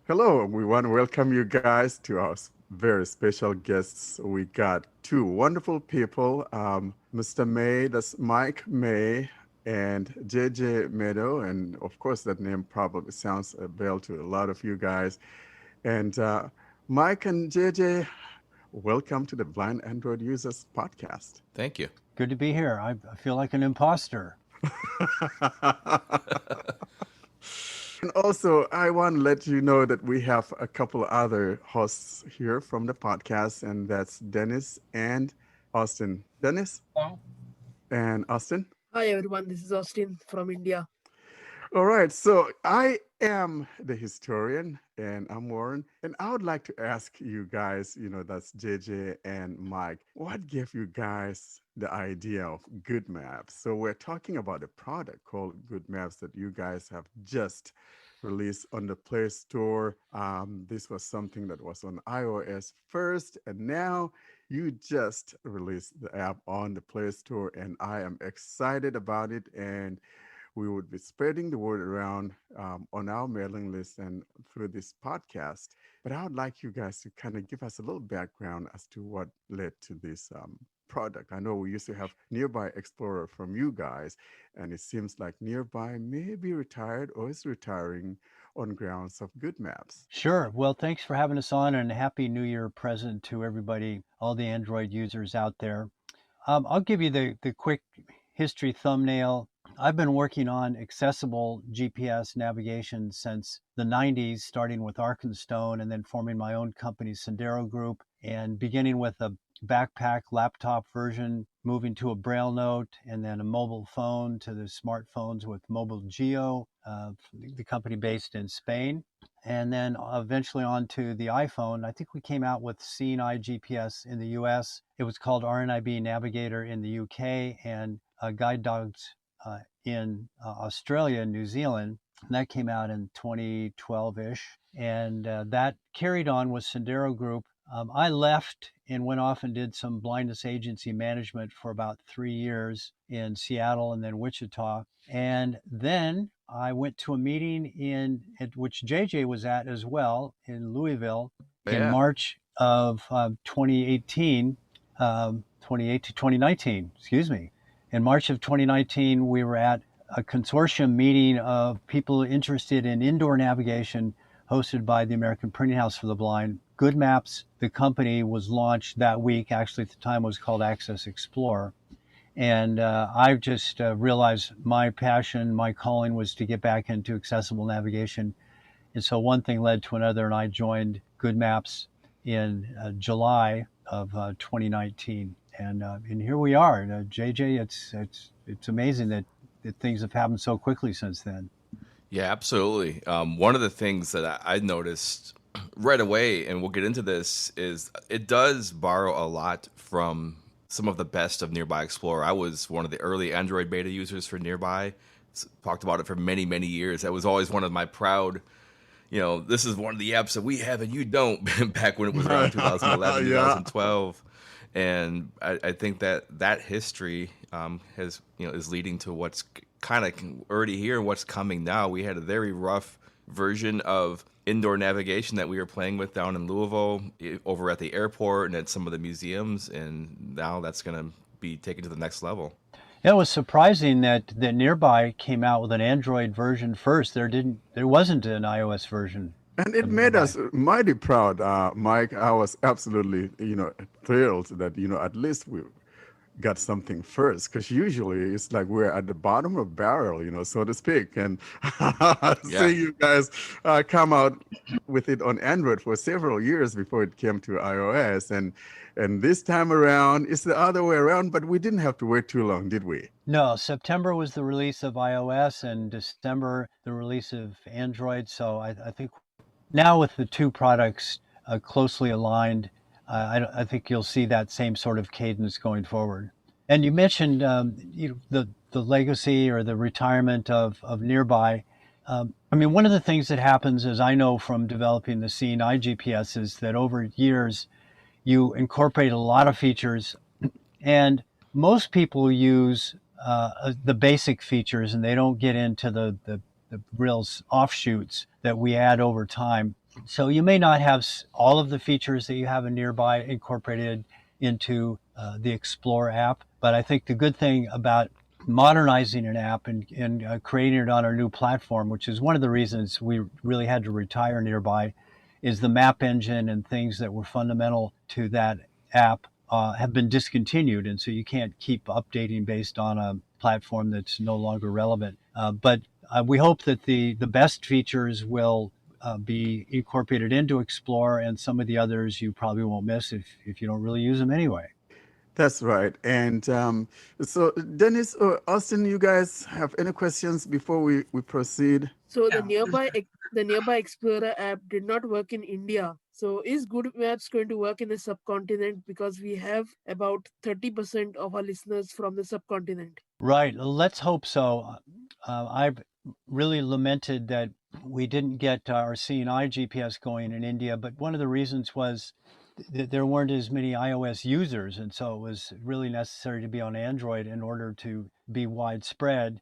Hello, we want to welcome you guys to our very special guests. We got two wonderful people, Mr. May, that's Mike May, and JJ Meadow. And of course, that name probably sounds a bell to a lot of you guys. And Mike and JJ, welcome to the Blind Android Users Podcast. Thank you. Good to be here. I feel like an imposter. And also, I want to let you know that we have a couple other hosts here from the podcast, and that's Dennis and Austin. Dennis Hello. and Austin. Hi everyone, this is Austin from India. All right, so I am the historian and I'm Warren, and I would like to ask you guys, that's JJ and Mike, what gave you guys the idea of Good Maps? So we're talking about a product called Good Maps that you guys have just released on the Play Store. This was something that was on iOS first, and now you just released the app on the Play Store, and I am excited about it. And we would be spreading the word around on our mailing list and through this podcast. But I would like you guys to kind of give us a little background as to what led to this product. I know we used to have Nearby Explorer from you guys, and it seems like Nearby may be retired or is retiring on grounds of Good Maps. Sure. Well, thanks for having us on, and Happy New Year present to everybody, all the Android users out there. I'll give you the quick history thumbnail. I've been working on accessible GPS navigation since the 90s, starting with Arkenstone and then forming my own company, Sendero Group, and beginning with a backpack laptop version, moving to a Braille note, and then a mobile phone to the smartphones with Mobile Geo, the company based in Spain, and then eventually on to the iPhone. I think we came out with Seeing Eye GPS in the US. It was called RNIB Navigator in the UK, and Guide Dogs in Australia and New Zealand. And that came out in 2012-ish. And that carried on with Sendero Group. I left and went off and did some blindness agency management for about 3 years in Seattle and then Wichita. And then I went to a meeting at which JJ was at as well in Louisville in March of 2018, 2019, excuse me. In March of 2019, we were at a consortium meeting of people interested in indoor navigation hosted by the American Printing House for the Blind. Good Maps, the company, was launched that week. Actually, at the time, it was called Access Explorer. And I've just realized my passion, my calling was to get back into accessible navigation. And so one thing led to another, and I joined Good Maps in July of 2019. And here we are, JJ. It's amazing that things have happened so quickly since then. Yeah, absolutely. One of the things that I noticed right away, and we'll get into this, is it does borrow a lot from some of the best of Nearby Explorer. I was one of the early Android beta users for Nearby. Talked about it for many, many years. That was always one of my proud, this is one of the apps that we have and you don't, back when it was around 2011, 2012. And I think that history has is leading to what's kind of already here and what's coming now. We had a very rough version of indoor navigation that we were playing with down in Louisville, over at the airport and at some of the museums, and now that's going to be taken to the next level. It was surprising that Nearby came out with an Android version first. There wasn't an iOS version. And it made us mighty proud, Mike. I was absolutely, thrilled that, at least we got something first, because usually it's like we're at the bottom of barrel, so to speak. And seeing you guys come out with it on Android for several years before it came to iOS, and this time around it's the other way around. But we didn't have to wait too long, did we? No, September was the release of iOS, and December the release of Android. So I think now with the two products closely aligned, I think you'll see that same sort of cadence going forward. And you mentioned the legacy or the retirement of Nearby. One of the things that happens, as I know from developing the Seeing Eye GPS, is that over years you incorporate a lot of features, and most people use the basic features, and they don't get into the real offshoots that we add over time. So you may not have all of the features that you have in Nearby incorporated into the Explore app, but I think the good thing about modernizing an app and creating it on our new platform, which is one of the reasons we really had to retire Nearby, is the map engine and things that were fundamental to that app have been discontinued, and so you can't keep updating based on a platform that's no longer relevant. But we hope that the best features will be incorporated into Explore, and some of the others you probably won't miss if you don't really use them anyway. That's right. And so, Dennis or Austin, you guys have any questions before we proceed? So Yeah, there's the nearby Explorer app did not work in India. So is Good Maps going to work in the subcontinent, because we have about 30% of our listeners from the subcontinent? Right. Let's hope so. I've really lamented that we didn't get our CNI GPS going in India, but one of the reasons was that there weren't as many iOS users, and so it was really necessary to be on Android in order to be widespread.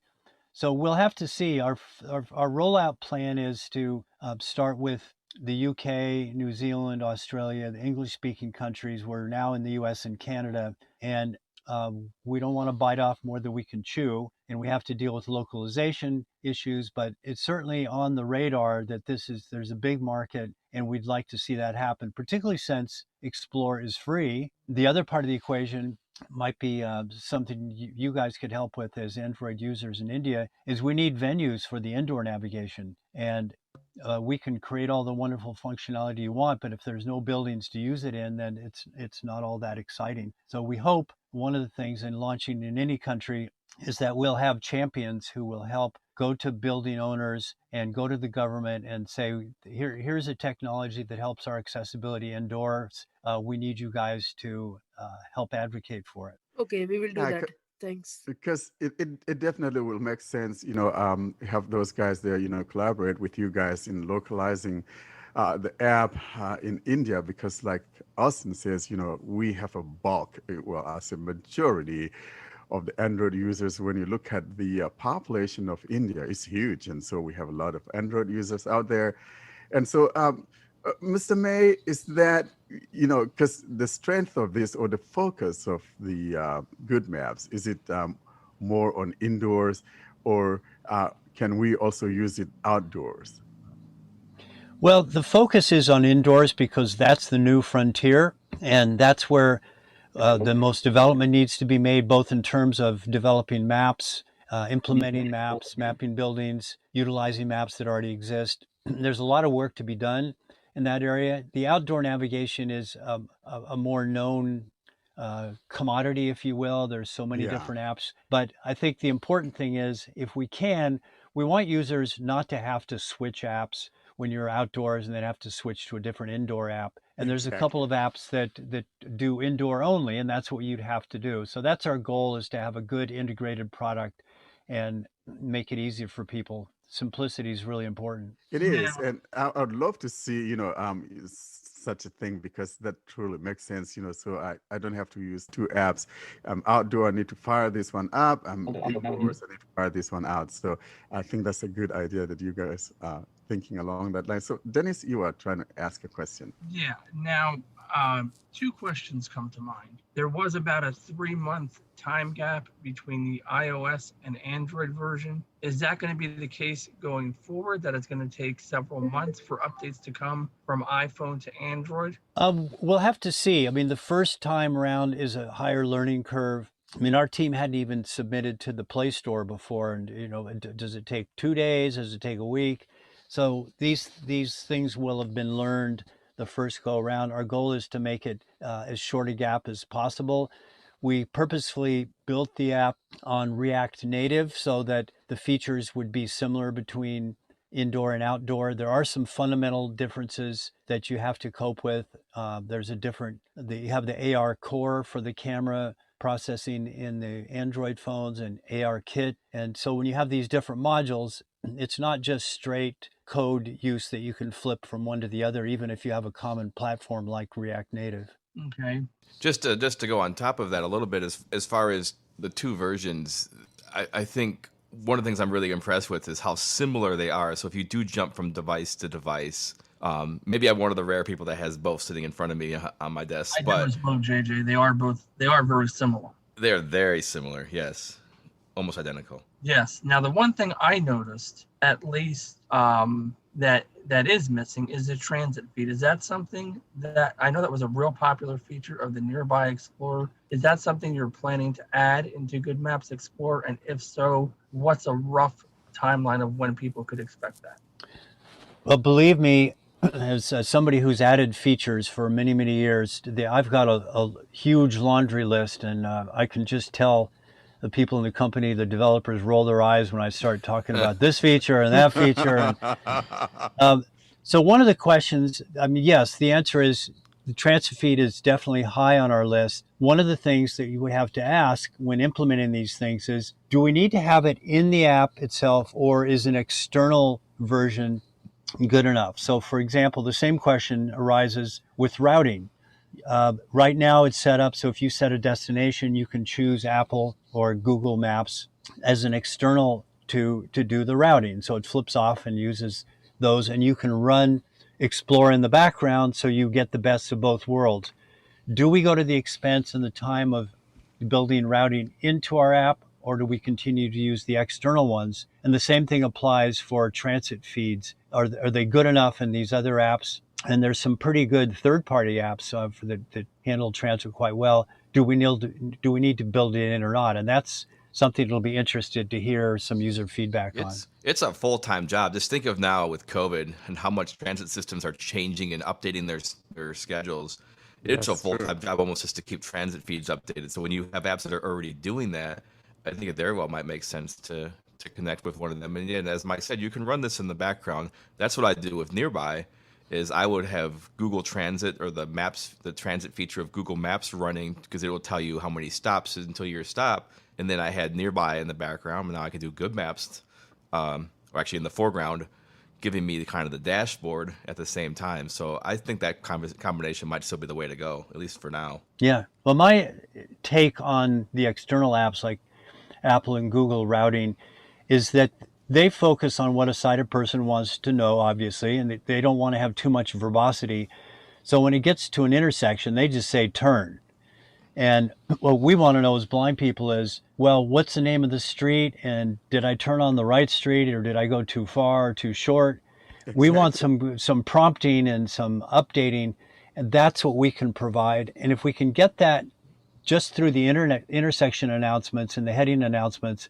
So we'll have to see. Our rollout plan is to start with the UK, New Zealand, Australia, the English-speaking countries. We're now in the US and Canada, and we don't want to bite off more than we can chew, and we have to deal with localization issues. But it's certainly on the radar that there's a big market, and we'd like to see that happen, particularly since Explore is free. The other part of the equation might be something you guys could help with as Android users in India is we need venues for the indoor navigation. And we can create all the wonderful functionality you want, but if there's no buildings to use it in, then it's not all that exciting. So we hope one of the things in launching in any country is that we'll have champions who will help go to building owners and go to the government and say, here's a technology that helps our accessibility indoors. We need you guys to help advocate for it. Okay, we will do Yeah, that. Thanks. because it definitely will make sense, have those guys there, collaborate with you guys in localizing the app in India, because like Austin says, we have a bulk, well, I say majority of the Android users. When you look at the population of India, it's huge. And so we have a lot of Android users out there. And so, Mr. May, is that, because the strength of this or the focus of the Good Maps, is it more on indoors, or can we also use it outdoors? Well, the focus is on indoors because that's the new frontier, and that's where the most development needs to be made, both in terms of developing maps, implementing maps, mapping buildings, utilizing maps that already exist. There's a lot of work to be done in that area. The outdoor navigation is a more known commodity, if you will. There's so many Yeah, different apps. But I think the important thing is if we can, we want users not to have to switch apps when you're outdoors and then have to switch to a different indoor app. And there's a couple exactly. of apps that do indoor only, and that's what you'd have to do. So that's our goal, is to have a good integrated product and make it easier for people. Simplicity is really important. It is, now. and I'd love to see, such a thing, because that truly makes sense, so I don't have to use two apps. I'm outdoor, I need to fire this one up. I'm indoors, I need to fire this one out. So I think that's a good idea that you guys are thinking along that line. So Dennis, you are trying to ask a question. Yeah. Now, two questions come to mind. There was about a 3-month time gap between the iOS and Android version. Is that going to be the case going forward, that it's going to take several months for updates to come from iPhone to Android? We'll have to see. I mean, the first time around is a higher learning curve. I mean, our team hadn't even submitted to the Play Store before, and does it take 2 days? Does it take a week? So these things will have been learned the first go around. Our goal is to make it as short a gap as possible. We purposefully built the app on React Native so that the features would be similar between indoor and outdoor. There are some fundamental differences that you have to cope with. You have the AR core for the camera processing in the Android phones and AR Kit. And so when you have these different modules, it's not just straight code use that you can flip from one to the other, even if you have a common platform like React Native. Okay. Just to go on top of that a little bit, as far as the two versions, I think one of the things I'm really impressed with is how similar they are. So if you do jump from device to device, Maybe I'm one of the rare people that has both sitting in front of me on my desk, I but noticed both, JJ. They are very similar. they're very similar. Yes, almost identical. Yes. Now, the one thing I noticed, at least, that is missing is the transit feed. Is that something that I know that was a real popular feature of the Nearby Explorer? Is that something you're planning to add into Good Maps Explorer? And if so, what's a rough timeline of when people could expect that? Well, believe me, as somebody who's added features for many, many years, I've got a huge laundry list, and I can just tell the people in the company, the developers, roll their eyes when I start talking about this feature and that feature. And um, so, one of the questions, I mean, yes, the answer is the transfer feed is definitely high on our list. One of the things that you would have to ask when implementing these things is, do we need to have it in the app itself, or is an external version good enough? So, for example, the same question arises with routing. Right now, it's set up so if you set a destination, you can choose Apple or Google Maps as an external to do the routing. So it flips off and uses those, and you can run Explore in the background so you get the best of both worlds. Do we go to the expense and the time of building routing into our app, or do we continue to use the external ones? And the same thing applies for transit feeds. Are they good enough in these other apps? And there's some pretty good third-party apps that handle transit quite well. Do we need to build it in or not? And that's something that'll be interested to hear some user feedback on. It's a full-time job. Just think of now with COVID and how much transit systems are changing and updating their schedules. It's a That's true. full-time job almost just to keep transit feeds updated. So when you have apps that are already doing that, I think it very well might make sense to connect with one of them. And yeah, as Mike said, you can run this in the background. That's what I do with Nearby. Is I would have Google Transit or the transit feature of Google Maps running because it will tell you how many stops until your stop, and then I had Nearby in the background, and now I can do Good Maps, or actually in the foreground, giving me the kind of the dashboard at the same time. So I think that combination might still be the way to go, at least for now. Yeah. Well, my take on the external apps like Apple and Google routing is that they focus on what a sighted person wants to know, obviously, and they don't want to have too much verbosity. So when it gets to an intersection, they just say turn. And what we want to know as blind people is, well, what's the name of the street? And did I turn on the right street, or did I go too far or too short? We want Exactly. some prompting and some updating, and that's what we can provide. And if we can get that just through the internet intersection announcements and the heading announcements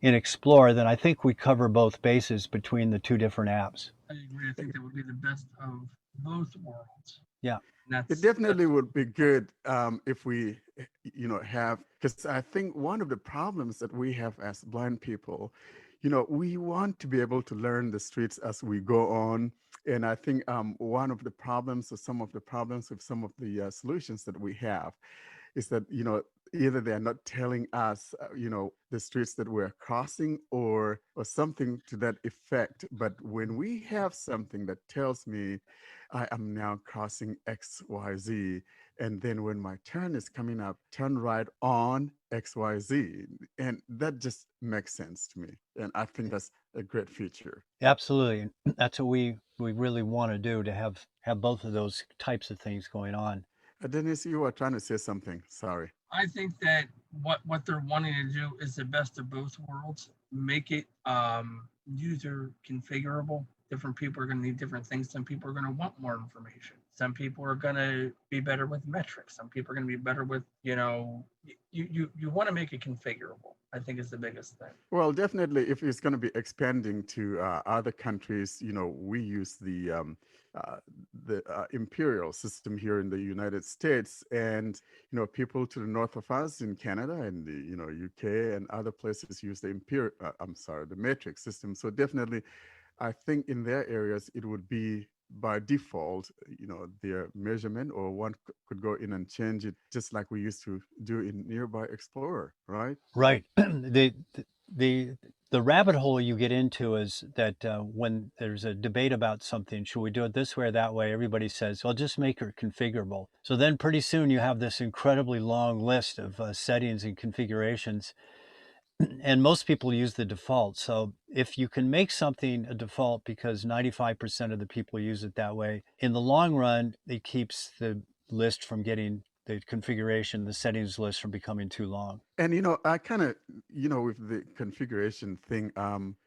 in Explore, then I think we cover both bases between the two different apps. I agree. I think that would be the best of both worlds. Yeah. And It that's definitely would be good if we, have, because I think one of the problems that we have as blind people, we want to be able to learn the streets as we go on. And I think one of the problems or some of the problems with some of the solutions that we have is that either they're not telling us the streets that we're crossing or something to that effect. But when we have something that tells me I am now crossing XYZ, and then when my turn is coming up, turn right on XYZ, and that just makes sense to me, and I think that's a great feature. Absolutely. And that's what we really want to do, to have both of those types of things going on. Dennis, you were trying to say something, sorry. I think that what they're wanting to do is the best of both worlds. Make it user configurable. Different people are going to need different things. Some people are going to want more information. Some people are going to be better with metrics. Some people are going to be better with you want to make it configurable. I think is the biggest thing. Well, definitely, if it's going to be expanding to other countries, we use uh, the imperial system here in the United States, and people to the north of us in Canada and the UK and other places use the the matrix system. So definitely, I think in their areas it would be by default, their measurement, or one could go in and change it just like we used to do in Nearby Explorer, right? Right. The the rabbit hole you get into is that when there's a debate about something, should we do it this way or that way? Everybody says, well, just make it configurable. So then pretty soon you have this incredibly long list of settings and configurations. and most people use the default. So if you can make something a default because 95% of the people use it that way, in the long run, it keeps the list from getting the configuration, the settings list from becoming too long. And I kind of, with the configuration thing,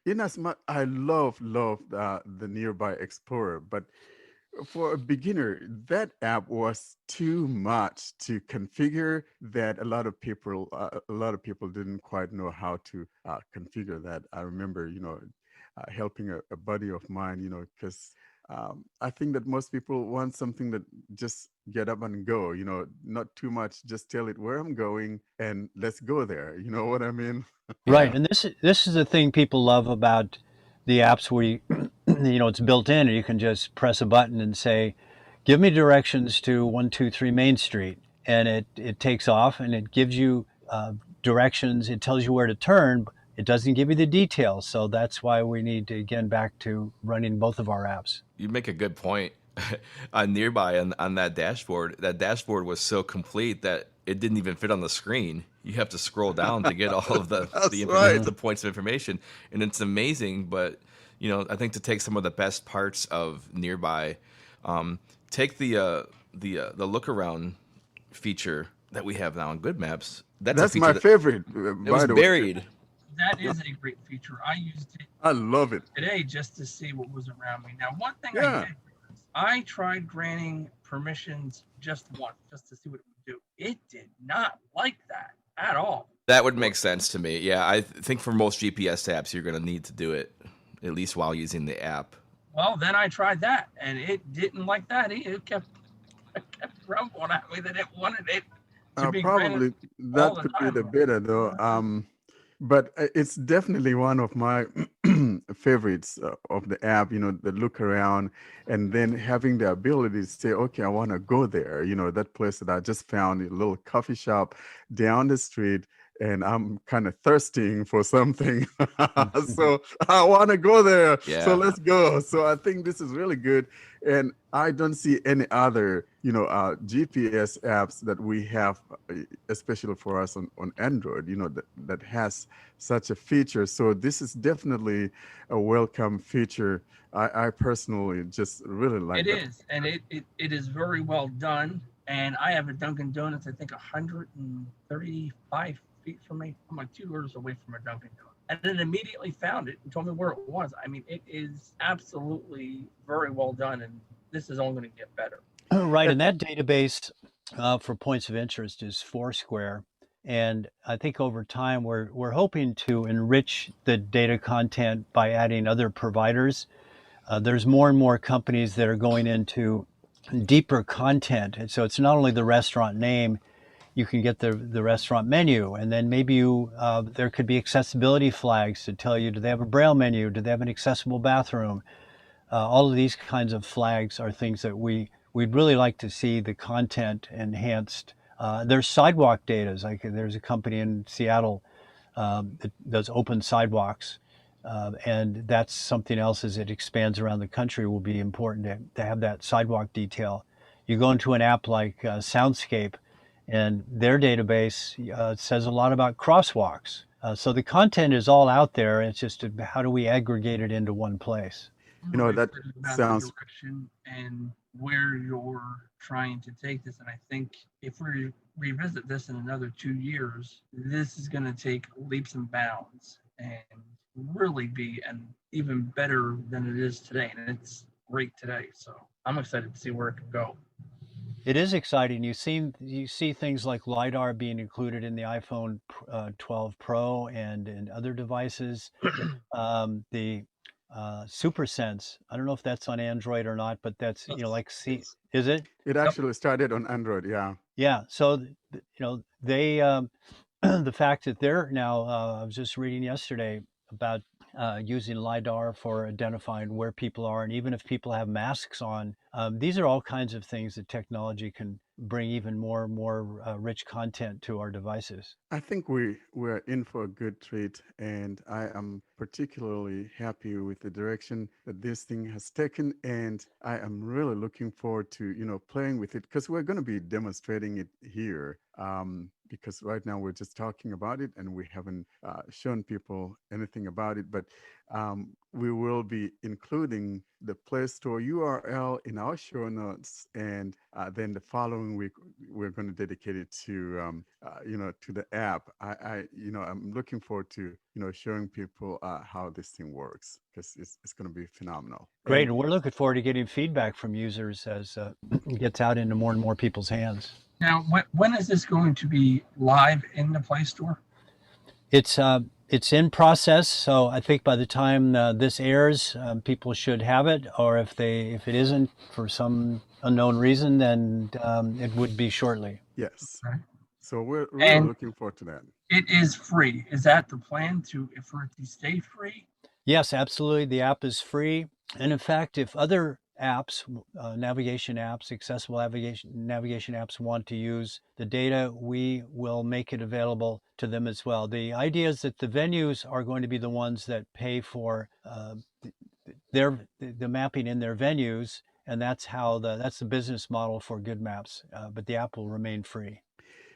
in as much I love the Nearby Explorer, but for a beginner, that app was too much to configure. That a lot of people didn't quite know how to configure that. I remember, helping a buddy of mine, because I think that most people want something that just get up and go, not too much, just tell it where I'm going and let's go there. You know what I mean? Right, Yeah. and this is the thing people love about the apps where it's built in, and you can just press a button and say, "Give me directions to 123 Main Street," and it takes off and it gives you directions. It tells you where to turn. It doesn't give you the details, so that's why we need to again back to running both of our apps. You make a good point. On Nearby on that dashboard was so complete that it didn't even fit on the screen. You have to scroll down to get all of the That's right. Hmm. the points of information, and it's amazing. But I think to take some of the best parts of Nearby, take the look around feature that we have now on Good Maps. That's a That's feature my that favorite, it was by the way. buried. That is a great feature. I used it I love it. today just to see what was around me. Now, one thing I Yeah. did was I tried granting permissions just once, just to see what it would do. It did not like that at all. That would make sense to me. Yeah, I think for most GPS apps, you're going to need to do it at least while using the app. Well, then I tried that, and it didn't like that. It kept grumbling at me that it wanted it to be granted Probably all that the could be time. the better though. But it's definitely one of my favorites of the app. The look around and then having the ability to say, okay, I want to go there. That place that I just found, a little coffee shop down the street, and I'm kind of thirsting for something. So I want to go there. So Yeah. let's go. So I think this is really good. And I don't see any other, GPS apps that we have, especially for us on Android, that has such a feature. So this is definitely a welcome feature. I personally just really like It that. is, and it is very well done. And I have a Dunkin' Donuts, I think 135 feet from me. I'm like 2 doors away from a Dunkin' Donuts. And it immediately found it and told me where it was. I mean, it is absolutely very well done, and this is only going to get better. Right, And and that database for points of interest is Foursquare, and I think over time we're hoping to enrich the data content by adding other providers. There's more and more companies that are going into deeper content, and so it's not only the restaurant name. You can get the restaurant menu, and then maybe there could be accessibility flags to tell you, do they have a braille menu, do they have an accessible bathroom. All of these kinds of flags are things that we'd really like to see the content enhanced. There's sidewalk data. Like there's a company in Seattle that does open sidewalks, and that's something else as it expands around the country will be important to have that sidewalk detail. You go into an app like Soundscape, and their database says a lot about crosswalks. So the content is all out there. It's just how do we aggregate it into one place? I'm really that excited about the sounds direction and where you're trying to take this. And I think if we revisit this in another 2 years, this is going to take leaps and bounds and really be an even better than it is today. And it's great today. So I'm excited to see where it can go. It is exciting. You see things like lidar being included in the iPhone 12 Pro and in other devices. The SuperSense. I don't know if that's on Android or not, but that's Yes. like see, is it? it Yep. actually started on Android. Yeah. Yeah. So they the fact that they're now. I was just reading yesterday about using lidar for identifying where people are, and even if people have masks on, these are all kinds of things that technology can bring even more rich content to our devices. I think we're in for a good treat, and I am particularly happy with the direction that this thing has taken, and I am really looking forward to playing with it because we're going to be demonstrating it here. Because right now we're just talking about it and we haven't shown people anything about it, but we will be including the Play Store URL in our show notes, and then the following week we're going to dedicate it to to the app. I'm looking forward to showing people how this thing works because it's going to be phenomenal. Great, And and we're looking forward to getting feedback from users as it gets out into more and more people's hands. Now, when is this going to be live in the Play Store? It's in process, so I think by the time this airs, people should have it. Or if it isn't for some unknown reason, then it would be shortly. yes, Okay. so we're really And looking forward to that. it is free. Is that the plan for it to stay free? Yes, absolutely. The app is free, and in fact, if other apps, navigation apps, accessible navigation apps want to use the data, we will make it available to them as well. The idea is that the venues are going to be the ones that pay for the mapping in their venues, and that's the business model for Good Maps. But the app will remain free.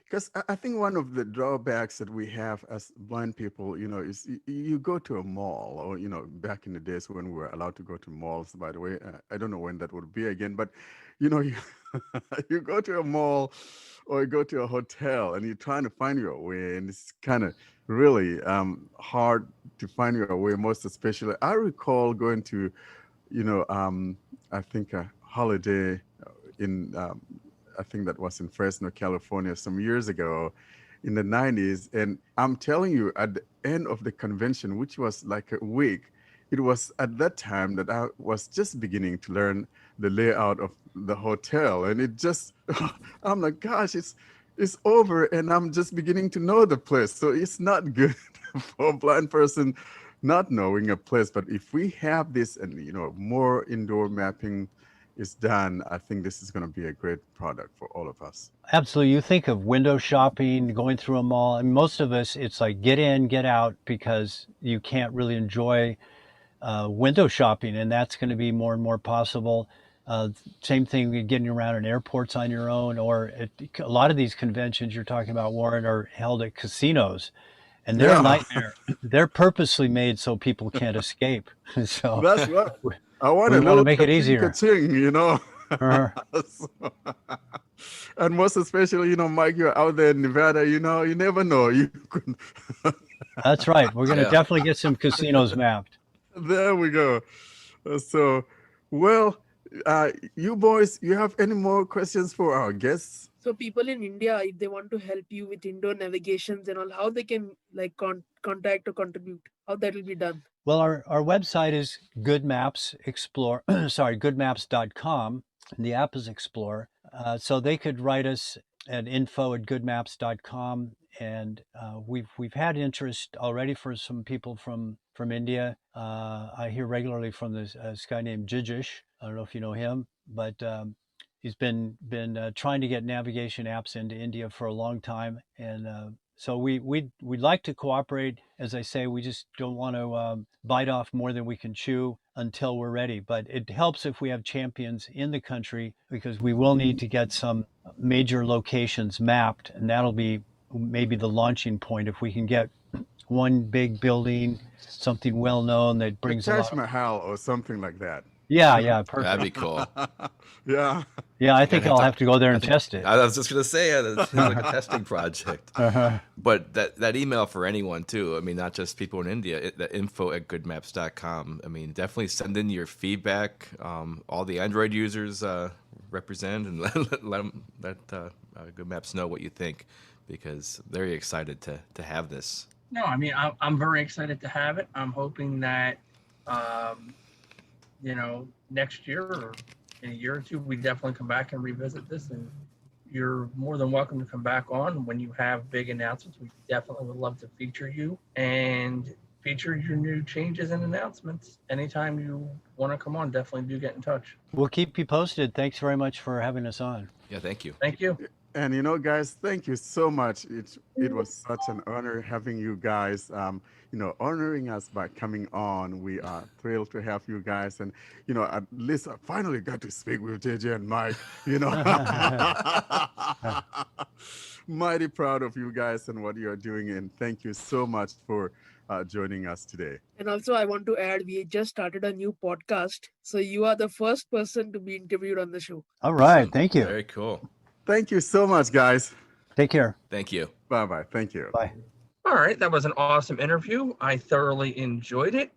Because I think one of the drawbacks that we have as blind people, is you go to a mall, or back in the days when we were allowed to go to malls. By the way, I don't know when that would be again, but you, you go to a mall or you go to a hotel and you're trying to find your way, and it's kind of really hard to find your way. Most especially, I recall going to, I think a holiday in I think that was in Fresno, California, some years ago in the 90s. And I'm telling you, at the end of the convention, which was like a week, it was at that time that I was just beginning to learn the layout of the hotel. And it just, I'm like, gosh, it's over. And I'm just beginning to know the place. So it's not good for a blind person not knowing a place. But if we have this and, more indoor mapping is done, I think this is going to be a great product for all of us. Absolutely. You think of window shopping, going through a mall, and most of us, it's like get in, get out, because you can't really enjoy window shopping, and that's going to be more and more possible. Same thing with getting around in airports on your own, or a lot of these conventions you're talking about, Warren, are held at casinos, and they're a Yeah, nightmare. They're purposely made so people can't escape. So that's right. I want we a want to little make it ka-ching, easier. ka-ching. Uh, So- and most especially, Mike, you're out there in Nevada, you never know. You could, that's right. We're going to Yeah. definitely get some casinos mapped. there we go. So, well, you boys, you have any more questions for our guests? So people in India, if they want to help you with indoor navigations and all, how they can like contact or contribute, how that will be done. Well, our website is Good Maps Explore, sorry, goodmaps.com. And the app is Explore. So they could write us at info@goodmaps.com. And we've had interest already for some people from India. I hear regularly from this guy named Jijish. I don't know if you know him, but he's been trying to get navigation apps into India for a long time, and so we'd like to cooperate. As I say, we just don't want to bite off more than we can chew until we're ready. But it helps if we have champions in the country, because we will need to get some major locations mapped, and that'll be maybe the launching point. If we can get one big building, something well known that The brings a Taj lot of, Mahal or something like that. yeah, That'd perfect. be cool. Yeah. Yeah, I I'd think have I'll to- have to go there I and think- test it. I was just gonna say it's like a testing project. Uh-huh. But that email for anyone too. I mean, not just people in India. The info@goodmaps.com. I mean, definitely send in your feedback. All the Android users represent, and let Good Maps know what you think, because they're very excited to have this. No, I mean, I'm very excited to have it. I'm hoping that, next year or in a year or two, we definitely come back and revisit this. And you're more than welcome to come back on when you have big announcements. We definitely would love to feature you and feature your new changes and announcements. Anytime you want to come on, definitely do get in touch. We'll keep you posted. Thanks very much for having us on. Yeah, thank you. Thank you. And guys, thank you so much. It was such an honor having you guys, honoring us by coming on. We are thrilled to have you guys, and at least I finally got to speak with JJ and Mike. Mighty proud of you guys and what you are doing, and thank you so much for joining us today. And also, I want to add, we just started a new podcast. So you are the first person to be interviewed on the show. All right. Awesome. Thank you. Very cool. Thank you so much, guys. Take care. Thank you. Bye bye. Thank you. Bye. All right, that was an awesome interview. I thoroughly enjoyed it.